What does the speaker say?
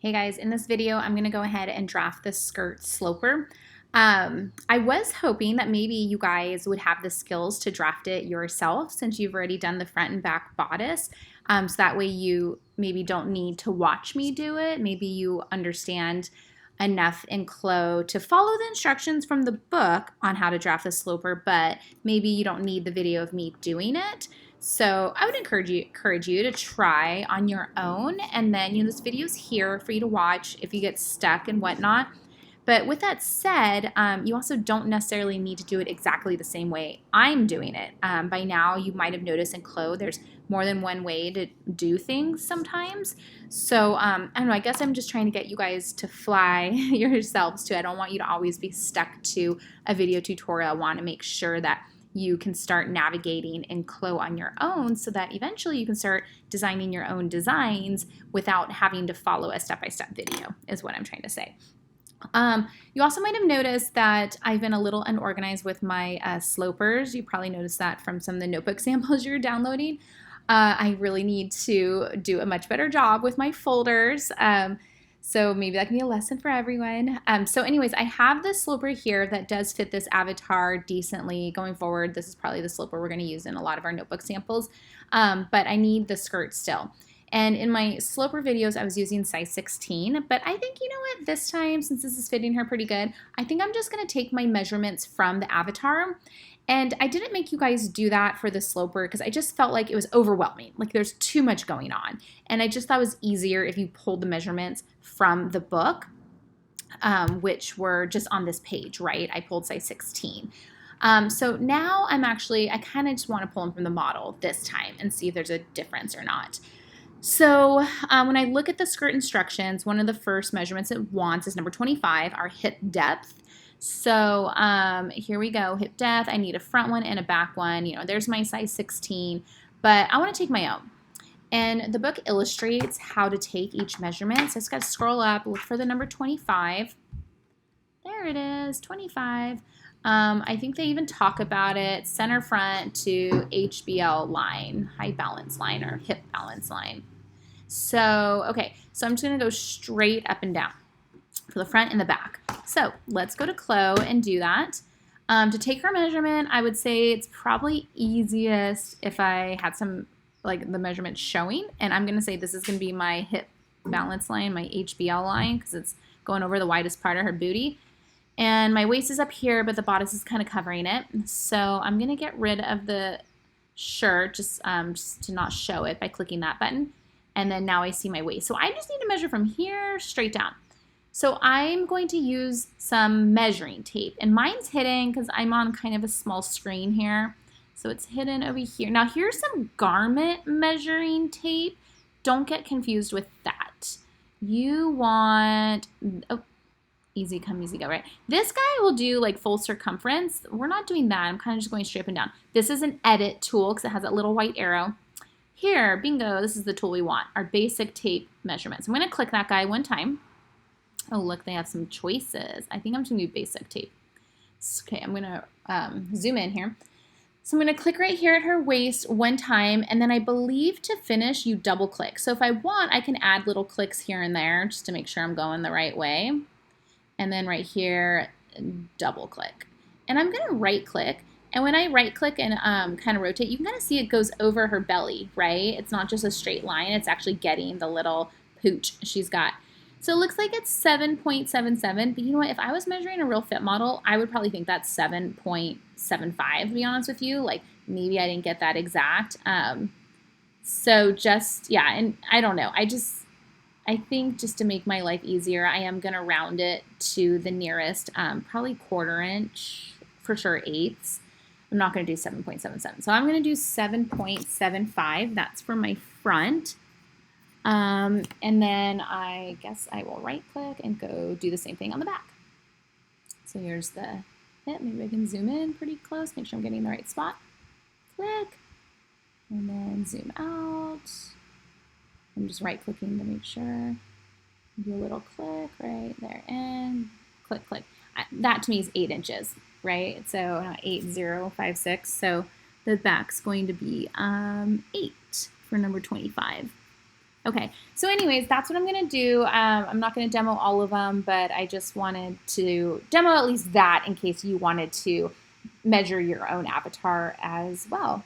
Hey guys, in this video, I'm gonna go ahead and draft the skirt sloper. I was hoping that maybe you guys would have the skills to draft it yourself since you've already done the front and back bodice. So that way you maybe don't need to watch me do it. Maybe you understand enough in Clo to follow the instructions from the book on how to draft the sloper, but maybe you don't need the video of me doing it. So I would encourage you to try on your own, and then this video's here for you to watch if you get stuck and whatnot. But with that said, you also don't necessarily need to do it exactly the same way I'm doing it. By now, you might have noticed in Clo, there's more than one way to do things sometimes. So I don't know, I guess I'm just trying to get you guys to fly yourselves to it. I don't want you to always be stuck to a video tutorial. I want to make sure that you can start navigating in Clo on your own so that eventually you can start designing your own designs without having to follow a step-by-step video, is what I'm trying to say. You also might have noticed that I've been a little unorganized with my slopers. You probably noticed that from some of the notebook samples you're downloading. I really need to do a much better job with my folders. So maybe that can be a lesson for everyone. So anyways, I have this sloper here that does fit this avatar decently going forward. This is probably the sloper we're going to use in a lot of our notebook samples, but I need the skirt still. And in my sloper videos, I was using size 16, but I think, you know what, this time, since this is fitting her pretty good, I think I'm just going to take my measurements from the avatar. And I didn't make you guys do that for the sloper because I just felt like it was overwhelming. Like there's too much going on. And I just thought it was easier if you pulled the measurements from the book, which were just on this page, right? I pulled size 16. So now I kind of just want to pull them from the model this time and see if there's a difference or not. So when I look at the skirt instructions, one of the first measurements it wants is number 25, our hip depth. So here we go, hip depth. I need a front one and a back one. There's my size 16, but I want to take my own. And the book illustrates how to take each measurement. So I just got to scroll up, look for the number 25. There it is, 25. I think they even talk about it, center front to HBL line, high balance line or hip balance line. So, okay, so I'm just going to go straight up and down for the front and the back. So let's go to Clo and do that. To take her measurement, I would say it's probably easiest if I had some, like the measurement showing. And I'm going to say this is going to be my hip balance line, my HBL line, because it's going over the widest part of her booty. And my waist is up here, but the bodice is kind of covering it. So I'm going to get rid of the shirt just to not show it by clicking that button. And then now I see my waist. So I just need to measure from here straight down. So I'm going to use some measuring tape. And mine's hidden because I'm on kind of a small screen here. So it's hidden over here. Now here's some garment measuring tape. Don't get confused with that. You want, oh, easy come, easy go, right? This guy will do like full circumference. We're not doing that. I'm kind of just going straight up and down. This is an edit tool because it has that little white arrow. Here, bingo, this is the tool we want, our basic tape measurements. I'm going to click that guy one time. Oh, look, they have some choices. I think I'm just going to do basic tape. Okay, I'm going to zoom in here. So I'm going to click right here at her waist one time, and then I believe to finish, you double click. So if I want, I can add little clicks here and there just to make sure I'm going the right way. And then right here, double click. And I'm going to right click. And when I right click and kind of rotate, you can kind of see it goes over her belly, right? It's not just a straight line. It's actually getting the little pooch she's got. So it looks like it's 7.77, but you know what? If I was measuring a real fit model, I would probably think that's 7.75, to be honest with you. Like maybe I didn't get that exact. So just, yeah, and I don't know. I think just to make my life easier, I am going to round it to the nearest, probably 1/4 inch, for sure eighths. I'm not going to do 7.77. So I'm going to do 7.75. That's for my front. And then I guess I will right click and go do the same thing on the back. So here's the hip. Maybe I can zoom in pretty close, make sure I'm getting the right spot. Click. And then zoom out. I'm just right clicking to make sure. Do a little click right there and click, click. That to me is 8 inches, right? So 8056. So the back's going to be 8 for number 25. Okay, so anyways, that's what I'm going to do. I'm not going to demo all of them, but I just wanted to demo at least that in case you wanted to measure your own avatar as well.